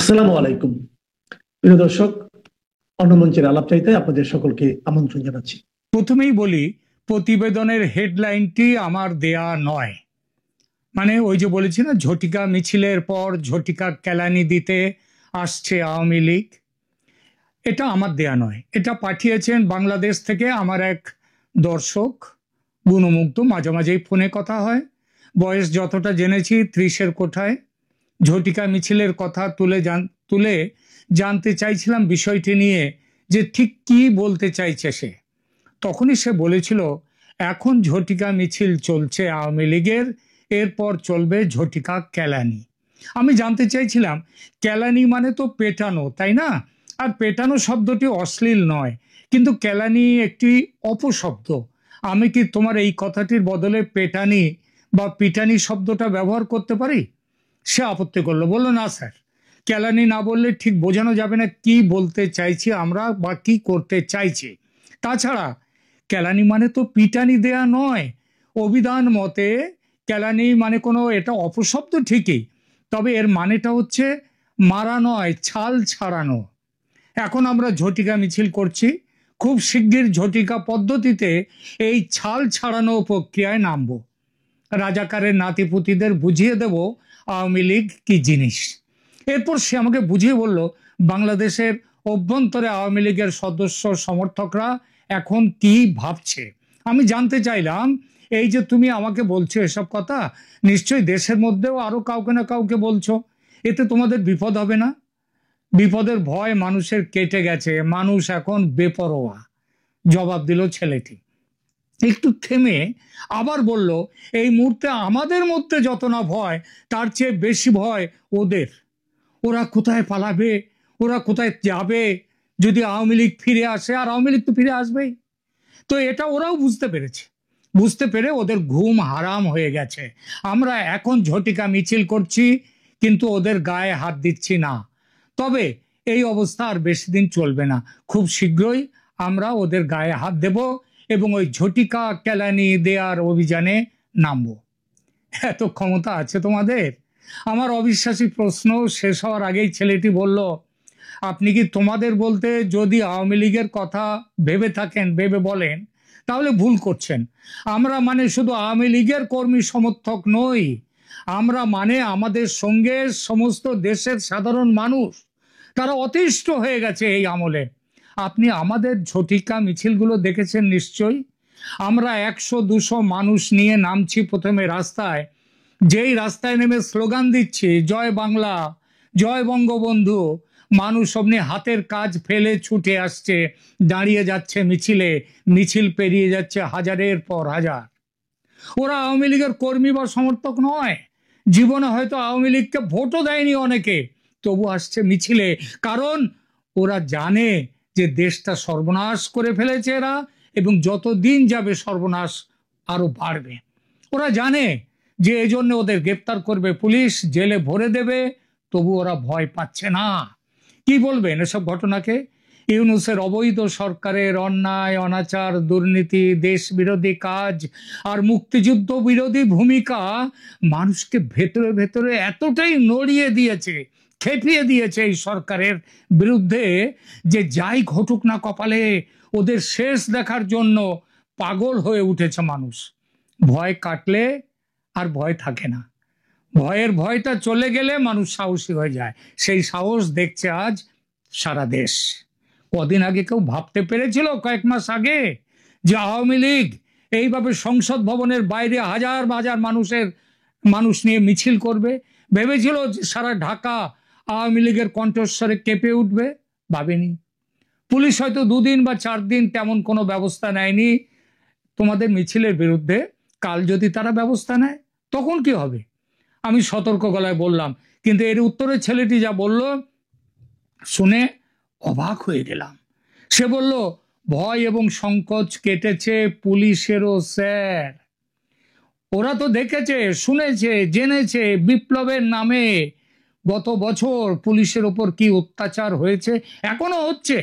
আসসালামু আলাইকুম প্রিয় দর্শক, অন্য মঞ্চের আলাপচারিতে আপনাদের সকলকে আমন্ত্রণ জানাচ্ছি। প্রথমেই বলি, প্রতিবেদনের হেডলাইনটি আমার দেয়া নয়। মানে ওই যে বলেছি না, ঝটিকা মিছিলের পর ঝটিকা কেলানি দিতে আসছে আওয়ামী লীগ, এটা আমার দেয়া নয়। এটা পাঠিয়েছেন বাংলাদেশ থেকে আমার এক দর্শক, গুণমুগ্ধ। মাঝে মাঝেই ফোনে কথা হয়, বয়স যতটা জেনেছি 30-এর কোঠায়। ঝটিকা মিছিলের কথা তুলে জানতে চাইছিলাম বিষয়টি নিয়ে, যে ঠিক কি বলতে চাইছে সে। তখনই সে বলেছিল, এখন ঝটিকা মিছিল চলছে আওয়ামী লীগের, এরপর চলবে ঝটিকা কেলানি। আমি জানতে চাইছিলাম, কেলানি মানে তো পেটানো, তাই না? আর পেটানো শব্দটি অশ্লীল নয়, কিন্তু কেলানি একটি অপশব্দ। আমি কি তোমার এই কথাটির বদলে পেটানি বা পিটানি শব্দটা ব্যবহার করতে পারি? সে আপত্তি করলো, বললো না স্যার, কেলানি না বললে ঠিক বোঝানো যাবে না কি বলতে চাইছি আমরা বা কি করতে চাইছি। তাছাড়া কেলানি মানে তো পিটানি দেয়া নয়। অভিধান মতে কেলানি মানে কোনো, এটা অপশব্দ ঠিকই, তবে এর মানেটা হচ্ছে মারা নয়, ছাল ছাড়ানো। এখন আমরা ঝটিকা মিছিল করছি, খুব শিগগির ঝটিকা পদ্ধতিতে এই ছাল ছাড়ানো প্রক্রিয়ায় নামবো। রাজাকারের নাতিপুতিদের বুঝিয়ে দেব আওয়ামী লীগ কি জিনিস। এরপর সে আমাকে বুঝিয়ে বলল, বাংলাদেশের অভ্যন্তরে আওয়ামী লীগের সদস্য সমর্থকরা এখন কি ভাবছে। আমি জানতে চাইলাম, এই যে তুমি আমাকে বলছো এসব কথা, নিশ্চয়ই দেশের মধ্যেও আরো কাউকে না কাউকে বলছো, এতে তোমাদের বিপদ হবে না? বিপদের ভয় মানুষের কেটে গেছে, মানুষ এখন বেপরোয়া, জবাব দিল ছেলেটি। একটু থেমে আবার বলল, এই মুহূর্তে আমাদের মধ্যে যত না ভয়, তার চেয়ে বেশি ভয় ওদের। ওরা কোথায় পালাবে, ওরা কোথায় যাবে যদি আওয়ামী লীগ ফিরে আসে, আর আওয়ামী লীগ তো ফিরে আসবেই। তো এটা ওরাও বুঝতে পেরেছে, বুঝতে পেরে ওদের ঘুম হারাম হয়ে গেছে। আমরা এখন ঝটিকা মিছিল করছি, কিন্তু ওদের গায়ে হাত দিচ্ছি না। তবে এই অবস্থা আর বেশি দিন চলবে না, খুব শীঘ্রই আমরা ওদের গায়ে হাত দেব এবং ওই ঝটিকা কেলানি দেয়ার অভিযানে নামবো। এত ক্ষমতা আছে তোমাদের? আমার অবিশ্বাসী প্রশ্ন শেষ হওয়ার আগেই ছেলেটি বলল, আপনি কি তোমাদের বলতে যদি আওয়ামী লীগের কথা ভেবে থাকেন, ভেবে বলেন, তাহলে ভুল করছেন। আমরা মানে শুধু আওয়ামী লীগের কর্মী সমর্থক নই, আমরা মানে আমাদের সঙ্গে সমস্ত দেশের সাধারণ মানুষ। তারা অতিষ্ঠ হয়ে গেছে এই আমলে। আপনি আমাদের ঝটিকা মিছিলগুলো দেখেছেন নিশ্চয়ই। আমরা 100-200 মানুষ নিয়ে নামছি প্রথমে রাস্তায়, যেই রাস্তায় নেমে স্লোগান দিচ্ছি জয় বাংলা, জয় বঙ্গবন্ধু, মানুষ অমনি হাতের কাজ ফেলে ছুটে আসছে, দাঁড়িয়ে যাচ্ছে মিছিলে, মিছিল পেরিয়ে যাচ্ছে হাজারের পর হাজার। ওরা আওয়ামী লীগের কর্মী বা সমর্থক নয়, জীবনে হয়তো আওয়ামী লীগকে ভোটও দেয়নি অনেকে, তবু আসছে মিছিলে, কারণ ওরা জানে যে দেশটা সর্বনাশ করে ফেলেছে এরা, এবং যত দিন যাবে সর্বনাশ আরো বাড়বে। ওরা জানে যে এজন্য ওদের গ্রেপ্তার করবে পুলিশ, জেলে ভরে দেবে, তবু ওরা ভয় পাচ্ছে না। কি বলবেন এসব ঘটনাকে? ইউনূসের অবৈধ সরকারের অন্যায়, অনাচার, দুর্নীতি, দেশ বিরোধী কাজ আর মুক্তিযুদ্ধ বিরোধী ভূমিকা মানুষকে ভেতরে ভেতরে এতটাই নড়িয়ে দিয়েছে, খেপিয়ে দিয়েছে এই সরকারের বিরুদ্ধে, যে যাই ঘটুক না কপালে, ওদের শেষ দেখার জন্য পাগল হয়ে উঠেছে মানুষ। ভয় কাটলে আর ভয় থাকে না, ভয়ের ভয়টা চলে গেলে মানুষ সাহসী হয়ে যায়। সেই সাহস দেখছে আজ সারা দেশ। কদিন আগে কেউ ভাবতে পেরেছিল, কয়েক মাস আগে, যে আওয়ামী লীগ এইভাবে সংসদ ভবনের বাইরে হাজার হাজার মানুষ নিয়ে মিছিল করবে? ভেবেছিল যে সারা ঢাকা আওয়ামী লীগের কণ্ঠস্বরে কেঁপে উঠবে? ভাবেনি। পুলিশ হয়তো 2 দিন বা 4 দিন তেমন কোনো ব্যবস্থা নেয়নি তোমাদের মিছিলের বিরুদ্ধে। কাল যদি তারা ব্যবস্থা নেয়, তখন কি হবে? আমি সতর্ক গলায় বললাম, কিন্তু এর উত্তরে ছেলেটি যা বলল শুনে অবাক হয়ে গেলাম। সে বলল, ভয় এবং সংকোচ কেটেছে পুলিশেরও স্যার। ওরা তো দেখেছে, শুনেছে, জেনেছে বিপ্লবের নামে গত বছর পুলিশের ওপর কি অত্যাচার হয়েছে, এখনো হচ্ছে।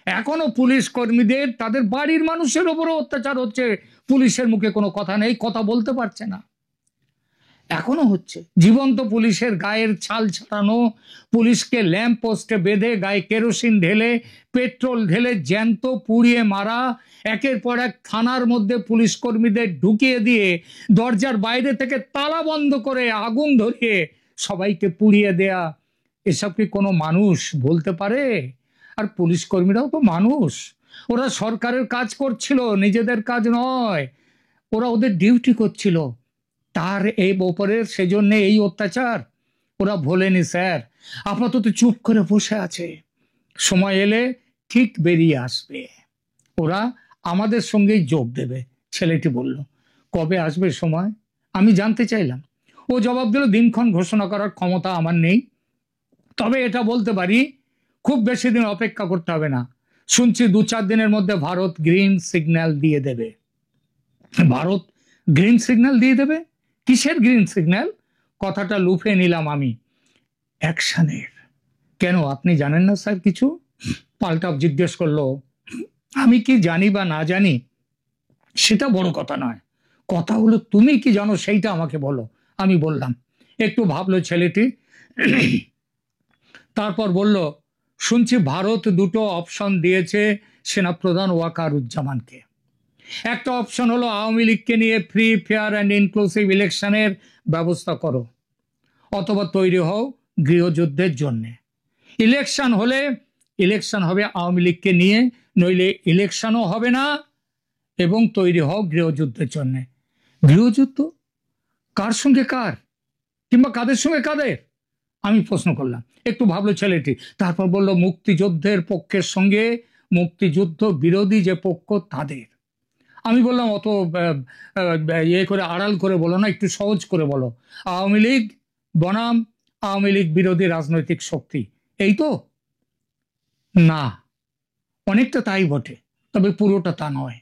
এখনো পুলিশ কর্মীদের, তাদের বাড়ির মানুষের ওপরও অত্যাচার হচ্ছে, পুলিশের মুখে কোনো কথা নেই, কথা বলতে পারছে না। এখনো হচ্ছে। জীবন্ত পুলিশের গায়ের ছাল ছাড়ানো, পুলিশকে ল্যাম্প পোস্টে বেঁধে গায়ে কেরোসিন ঢেলে পেট্রোল ঢেলে জ্যান্ত পুড়িয়ে মারা, একের পর এক থানার মধ্যে পুলিশ কর্মীদের ঢুকিয়ে দিয়ে দরজার বাইরে থেকে তালা বন্ধ করে আগুন ধরিয়ে সবাইকে পুড়িয়ে দেয়া, এসব কি কোনো মানুষ বলতে পারে? আর পুলিশ কর্মীরাও তো মানুষ, ওরা সরকারের কাজ করছিল, নিজেদের কাজ নয়, ওরা ওদের ডিউটি করছিল। তার এই ওপরের সেজন্য এই অত্যাচার ওরা ভোলেনি স্যার। আপাতত চুপ করে বসে আছে, সময় এলে ঠিক বেরিয়ে আসবে। ওরা আমাদের সঙ্গেই যোগ দেবে। ছেলেটি বলল, কবে আসবে সময়? আমি জানতে চাইলাম। ও জবাব দিল, দিনক্ষণ ঘোষণা করার ক্ষমতা আমার নেই, তবে এটা বলতে পারি খুব বেশি দিন অপেক্ষা করতে হবে না। শুনছি 2-4 দিনের মধ্যে ভারত গ্রিন সিগন্যাল দিয়ে দেবে। ভারত গ্রিন সিগন্যাল দিয়ে দেবে? কিসের গ্রিন সিগন্যাল? কথাটা লুফে নিলাম আমি। অ্যাকশনের। কেন, আপনি জানেন না স্যার কিছু? পাল্টা জিজ্ঞেস করলো। আমি কি জানি বা না জানি সেটা বড় কথা নয়, কথা হলো তুমি কি জানো সেইটা আমাকে বলো। আমি বললাম। একটু ভাবলো ছেলেটি, তারপর বলল, শুনছি ভারত 2টো অপশন দিয়েছে সেনাপ্রধান ওয়াকারুজ্জামানকে। একটা অপশন হলো আওয়ামী লীগকে নিয়ে ফ্রি, ফেয়ার অ্যান্ড ইনক্লুসিভ ইলেকশনের ব্যবস্থা করো, অথবা তৈরি হও গৃহযুদ্ধের জন্যে। ইলেকশন হলে ইলেকশন হবে আওয়ামী লীগকে নিয়ে, নইলে ইলেকশনও হবে না, এবং তৈরি হও গৃহযুদ্ধের জন্যে। গৃহযুদ্ধ? কার সঙ্গে কার, কিংবা কাদের সঙ্গে কাদের? আমি প্রশ্ন করলাম। একটু ভাবলো ছেলেটি, তারপর বলল, মুক্তিযুদ্ধের পক্ষের সঙ্গে মুক্তিযুদ্ধ বিরোধী যে পক্ষ তাদের। আমি বললাম, অত ইয়ে করে আড়াল করে বলো না, একটু সহজ করে বলো। আওয়ামী লীগ বনাম আওয়ামী লীগ বিরোধী রাজনৈতিক শক্তি, এই তো? না, অনেকটা তাই বটে, তবে পুরোটা তা নয়।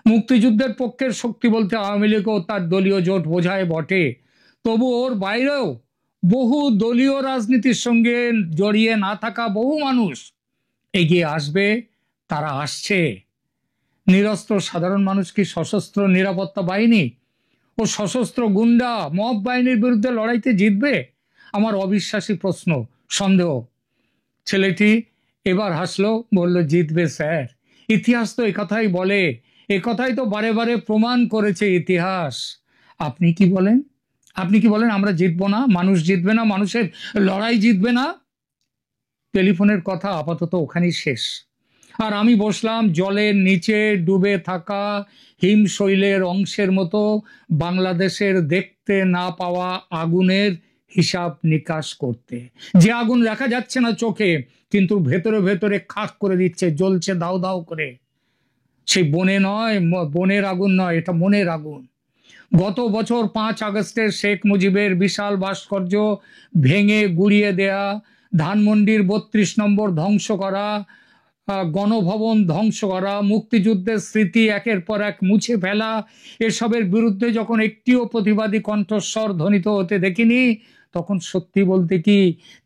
মুক্তিযুদ্ধের পক্ষের শক্তি বলতে আওয়ামী লীগও তার দলীয় জোট বোঝায় বটে, তবু ওর বাইরেও বহু দলীয় রাজনীতির সঙ্গে জড়িয়ে না থাকা বহু মানুষ এগিয়ে আসবে। তারা আসছে। নিরস্ত্র সাধারণ মানুষ কি সশস্ত্র নিরাপত্তা বাহিনী ও সশস্ত্র গুন্ডা মব বাহিনীর বিরুদ্ধে লড়াইতে জিতবে? আমার অবিশ্বাসী প্রশ্ন, সন্দেহ। ছেলেটি এবার হাসলো, বলল, জিতবে স্যার। ইতিহাস তো একথাই বলে, একথাই তো বারে বারে প্রমাণ করেছে ইতিহাস। আপনি কি বলেন? আপনি কি বলেন আমরা জিতবো না? মানুষ জিতবে না? মানুষের লড়াই জিতবে না? টেলিফোনের কথা আপাতত ওখানেই শেষ। আর আমি বসলাম জলের নিচে ডুবে থাকা হিমশৈলের অংশের মতো বাংলাদেশের দেখতে না পাওয়া আগুনের হিসাব নিকাশ করতে। যে আগুন দেখা যাচ্ছে না চোখে, কিন্তু ভেতরে ভেতরে খাক করে দিচ্ছে, জ্বলছে দাউ দাউ করে। সেই বনে নয়, বনের আগুন নয়, এটা মনের আগুন। গত বছর 5 আগস্টের শেখ মুজিবের বিশাল ভাস্কর্য ভেঙে গুড়িয়ে দেয়া, ধানমন্ডির 32 নম্বর ধ্বংস করা, গণভবন ধ্বংস করা, মুক্তিযুদ্ধের স্মৃতি একের পর এক মুছে ফেলা, এসবের বিরুদ্ধে যখন একটিও প্রতিবাদী কণ্ঠস্বর ধ্বনিত হতে দেখিনি, তখন সত্যি বলতে কি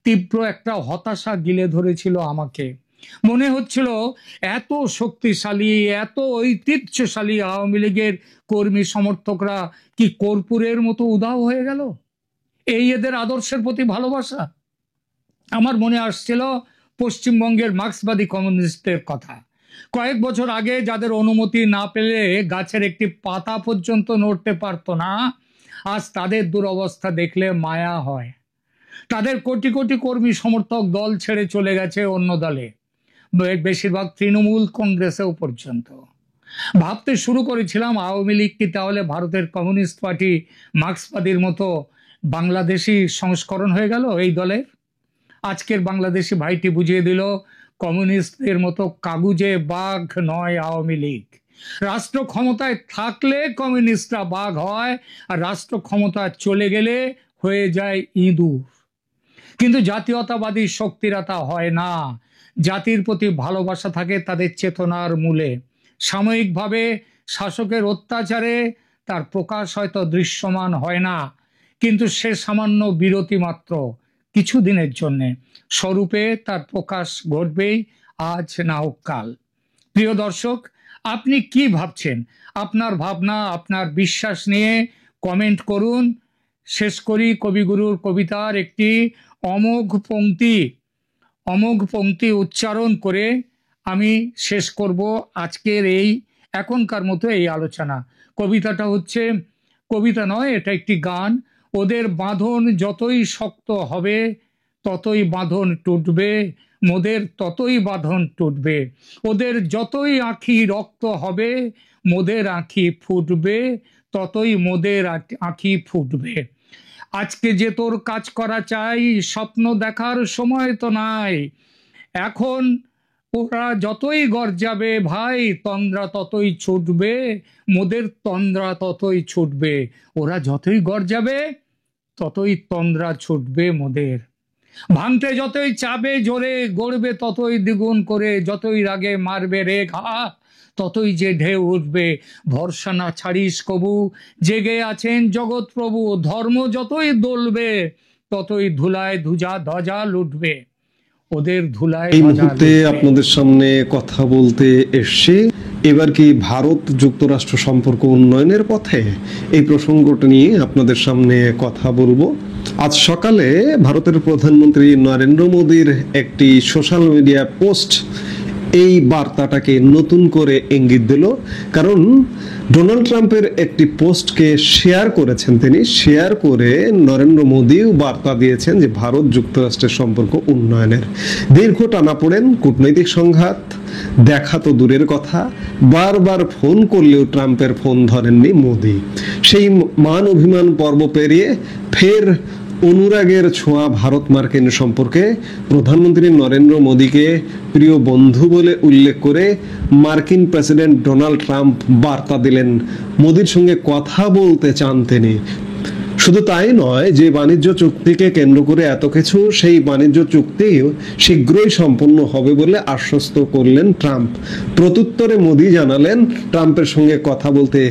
তীব্র একটা হতাশা গিলে ধরেছিল আমাকে। মনে হচ্ছিল এত শক্তিশালী, এত ঐতিহ্যশালী আওয়ামী লীগের কর্মী সমর্থকরা কি কর্পূরের মতো উধাও হয়ে গেল। এই এদের আদর্শের প্রতি ভালোবাসা। আমার মনে আসছিল পশ্চিমবঙ্গের মার্ক্সবাদী কমিউনিস্টদের কথা। কয়েক বছর আগে যাদের অনুমতি না পেলে গাছের একটি পাতা পর্যন্ত নড়তে পারতো না, আজ তাদের দুরবস্থা দেখলে মায়া হয়। তাদের কোটি কোটি কর্মী সমর্থক দল ছেড়ে চলে গেছে অন্য দলে, বেশিরভাগ তৃণমূল কংগ্রেসেও পর্যন্ত। ভাবতে শুরু করেছিলাম আওয়ামী লীগ কি তাহলে ভারতের কমিউনিস্ট পার্টি মার্ক্সবাদীর মতো বাংলাদেশি সংস্করণ হয়ে গেল এই দলের। আজকের বাংলাদেশি ভাইটি বুঝিয়ে দিল, কমিউনিস্টদের মতো কাগুজে বাঘ নয় আওয়ামী লীগ। রাষ্ট্র ক্ষমতায় থাকলে কমিউনিস্টরা বাঘ হয়, আর রাষ্ট্র ক্ষমতা চলে গেলে হয়ে যায় ইঁদুর। কিন্তু জাতীয়তাবাদী শক্তিরা তা হয় না। জাতির প্রতি ভালোবাসা থাকে তাদের চেতনার মূলে। সাময়িকভাবে শাসকের অত্যাচারে তার প্রকাশ হয়তো দৃশ্যমান হয় না, কিন্তু সে সামান্য বিরতি মাত্র, কিছুদিনের জন্যে। স্বরূপে তার প্রকাশ ঘটবেই, আজ না হোক কাল। প্রিয় দর্শক, আপনি কি ভাবছেন? আপনার ভাবনা, আপনার বিশ্বাস নিয়ে কমেন্ট করুন শেষ করি কবিগুরুর কবিতার একটি অমোঘ পংক্তি উচ্চারণ করে আমি শেষ করব আজকের এই এখনকার মতো এই আলোচনা। কবিতাটা হচ্ছে, কবিতা নয়, এটা একটি গান। ওদের বাঁধন যতই শক্ত হবে ততই বাঁধন টুটবে, মোদের ততই বাঁধন টুটবে। ওদের যতই আঁখি রক্ত হবে মোদের আঁখি ফুটবে, ততই মোদের আঁখি ফুটবে। আজকে যে তোর কাজ করা চাই, স্বপ্ন দেখার সময় তো নাই। এখন ওরা যতই গর্জাবে ভাই, তন্দ্রা ততই ছুটবে, মোদের তন্দ্রা ততই ছুটবে। ওরা যতই গর্জাবে ততই তন্দ্রা ছুটবে মোদের। ভাঙতে যতই চাবে জোরে, গড়বে ততই দ্বিগুণ করে, যতই রাগে মারবে রে ঘা ততই যে ঢেউ উঠবে। ভরসা না ছাড়িস কবু, জেগে আছেন জগৎ প্রভু। ধর্ম যতই দলবে ততই ধুলায় ধ্বজা লুটবে, ওদের ধুলায় এই ধ্বজা মুহূর্তে লুটবে। আপনাদের সামনে কথা বলতে এসছি এবার কি ভারত যুক্তরাষ্ট্র সম্পর্ক উন্নয়নের পথে, এই প্রসঙ্গটা নিয়ে আপনাদের সামনে কথা বলবো। আজ সকালে ভারতের প্রধানমন্ত্রী নরেন্দ্র মোদীর একটি সোশ্যাল মিডিয়া পোস্ট এই বার্তাটাকে নতুন করে ইঙ্গিত দিল। কারণ ডোনাল্ড ট্রাম্পের একটি পোস্টকে শেয়ার করেছেন তিনি, শেয়ার করে নরেন্দ্র মোদীও বার্তা দিয়েছেন যে ভারত যুক্তরাষ্ট্রের সম্পর্ক উন্নয়নের। দীর্ঘ টানাপোড়েন, কূটনৈতিক সংঘাত, দেখা তো দূরের কথা, বারবার ফোন করলেও ট্রাম্পের ফোন ধরেননি মোদী। সেই মান অভিমান পর্ব পেরিয়ে ফের অনুরাগের ছোঁয়া ভারত মার্কিন সম্পর্কে প্রধানমন্ত্রী নরেন্দ্র মোদীকে প্রিয় বন্ধু বলে উল্লেখ করে মার্কিন প্রেসিডেন্ট ডোনাল্ড ট্রাম্প বার্তা দিলেন, মোদীর সঙ্গে কথা বলতে চান তিনি। শুধু তাই নয়, যে বাণিজ্য চুক্তিকে কেন্দ্র করে এত কিছু, সেই বাণিজ্য চুক্তিও শীঘ্রই সম্পন্ন হবে বলে আশ্বস্ত করলেন ট্রাম্প। প্রত্যুত্তরে মোদী জানালেন, ট্রাম্পের সঙ্গে কথা বলতে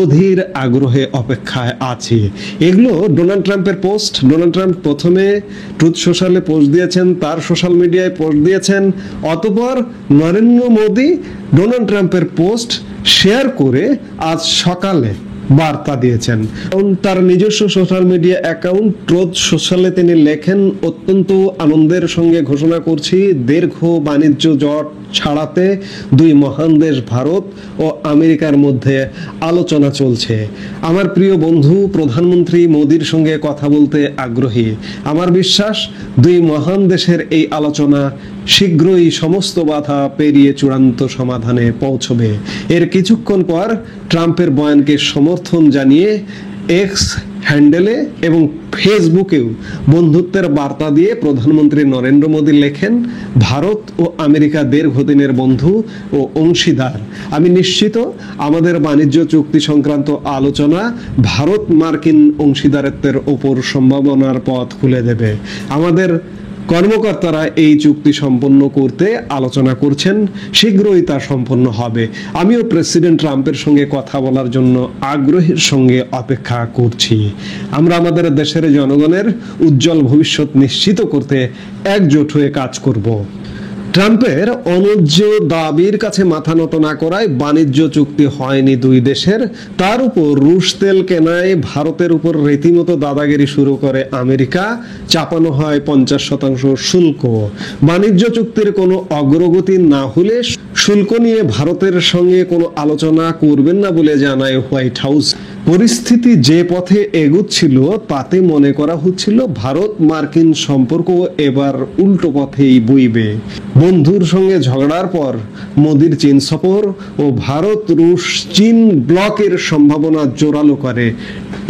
অধীর আগ্রহে অপেক্ষায় আছে। এগুলো ডোনাল্ড ট্রাম্পের পোস্ট। ডোনাল্ড ট্রাম্প প্রথমে ট্রুথ সোশ্যালে পোস্ট দিয়েছেন, তার সোশ্যাল মিডিয়ায় পোস্ট দিয়েছেন, অতঃপর নরেন্দ্র মোদী ডোনাল্ড ট্রাম্পের পোস্ট শেয়ার করে আজ সকালে বার্তা দিয়েছেন। তার নিজস্ব সোশ্যাল মিডিয়া অ্যাকাউন্ট ট্রুথ সোশ্যালে তিনি লেখেন, অত্যন্ত আনন্দের সঙ্গে ঘোষণা করছি, দীর্ঘ বাণিজ্য জট ছাড়াতে দুই মহান দেশ ভারত ও আমেরিকার মধ্যে আলোচনা চলছে। আমার প্রিয় বন্ধু প্রধানমন্ত্রী মোদীর সঙ্গে কথা বলতে আগ্রহী। আমার বিশ্বাস দুই মহান দেশের এই আলোচনা শীঘ্রই সমস্ত বাধা পেরিয়ে চূড়ান্ত সমাধানে পৌঁছবে। এর কিছুক্ষণ পর ট্রাম্পের বয়ানকে সমর্থন জানিয়ে এক্স হ্যান্ডেলে এবং ফেসবুকেও বন্ধুত্বের বার্তা দিয়ে প্রধানমন্ত্রী নরেন্দ্র মোদী লেখেন, ভারত ও আমেরিকা দীর্ঘদিনের বন্ধু ও অংশীদার। আমি নিশ্চিত আমাদের বাণিজ্য চুক্তি সংক্রান্ত আলোচনা ভারত মার্কিন অংশীদারত্বের ওপর সম্ভাবনার পথ খুলে দেবে। আমাদের কর্মকর্তারা এই চুক্তি সম্পন্ন করতে আলোচনা করছেন, শীঘ্রই তা সম্পন্ন হবে। আমিও প্রেসিডেন্ট ট্রাম্পের সঙ্গে কথা বলার জন্য আগ্রহের সঙ্গে অপেক্ষা করছি। আমরা আমাদের দেশের জনগণের উজ্জ্বল ভবিষ্যৎ নিশ্চিত করতে একজোট হয়ে কাজ করব। ট্রাম্পের অন্যায্য দাবির কাছে মাথা নত না করায় বাণিজ্য চুক্তি হয়নি দুই দেশের। তার উপর রুশ তেল কেনায় ভারতের উপর রীতিমতো দাদাগিরি শুরু করে আমেরিকা, চাপানো হয় 50% শুল্ক। বাণিজ্য চুক্তির কোনো অগ্রগতি না হলে শুল্ক নিয়ে ভারতের সঙ্গে কোনো আলোচনা করবেন না বলে জানায় হোয়াইট হাউস। পরিস্থিতি যে পথে এগুচ্ছিল তাতে মনে করা হচ্ছিল ভারত মার্কিন সম্পর্ক এবার উল্টো পথেই বইবে। বন্ধুর সঙ্গে ঝগড়ার পর মোদীর চীন সফর ও ভারত রুশ চীন ব্লকের সম্ভাবনা জোরালো করে।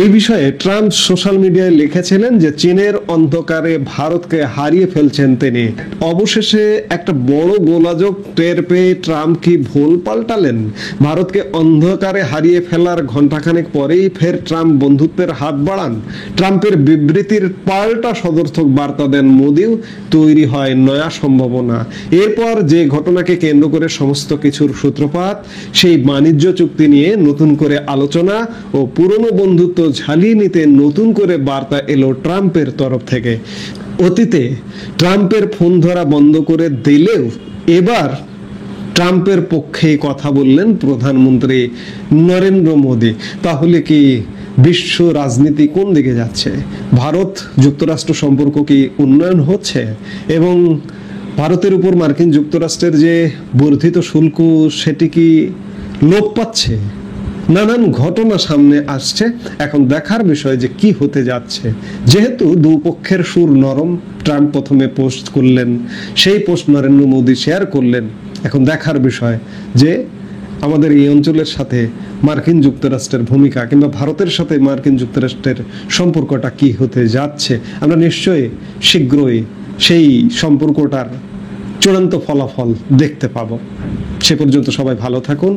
এই বিষয়ে ট্রাম্প সোশ্যাল মিডিয়ায় লিখেছিলেন যে চীনের অন্ধকারে ভারতকে হারিয়ে ফেলছেন তিনি। অবশেষে একটা বড় গোলযোগ টের পেয়ে ট্রাম্প কি ভুল পাল্টালেন? ভারতকে অন্ধকারে হারিয়ে ফেলার ঘণ্টাখানেক পরেই ফের ট্রাম্প বন্ধুত্বের হাত বাড়ান। ট্রাম্পের বিবৃতির পাল্টা সদর্থক বার্তা দেন মোদিও, তৈরি হয় নয়া সম্ভাবনা। এরপর যে ঘটনাকে কেন্দ্র করে সমস্ত কিছুর সূত্রপাত, সেই বাণিজ্য চুক্তি নিয়ে নতুন করে আলোচনা ও পুরনো বন্ধুত্ব ঝালিয়ে নিতে নতুন করে বার্তা এলো ট্রাম্পের তরফ থেকে। অতীতে ট্রাম্পের ফোন ধরা বন্ধ করে দিলেও এবার ট্রাম্পের পক্ষেই কথা বললেন প্রধানমন্ত্রী নরেন্দ্র মোদী। তাহলে কি বিশ্ব রাজনীতি কোন দিকে যাচ্ছে, ভারত যুক্তরাষ্ট্র সম্পর্ক কি উন্নয়ন হচ্ছে, এবং ভারতের উপর মার্কিন যুক্তরাষ্ট্রের যে বর্ধিত শুল্ক সেটি কি লোপ পাচ্ছে। নানান ঘটনা সামনে আসছে। এখন দেখার বিষয় যে কি হতে যাচ্ছে। যেহেতু দুপক্ষের সুর নরম, ট্রাম্প প্রথমে পোস্ট করলেন, সেই পোস্ট নরেন্দ্র মোদী শেয়ার করলেন। এখন দেখার বিষয় যে আমাদের এই অঞ্চলের সাথে মার্কিন যুক্তরাষ্ট্রের ভূমিকা কিংবা ভারতের সাথে মার্কিন যুক্তরাষ্ট্রের সম্পর্কটা কি হতে যাচ্ছে। আমরা নিশ্চয়ই শীঘ্রই সেই সম্পর্কটার চূড়ান্ত ফলাফল দেখতে পাবো। সে পর্যন্ত সবাই ভালো থাকুন।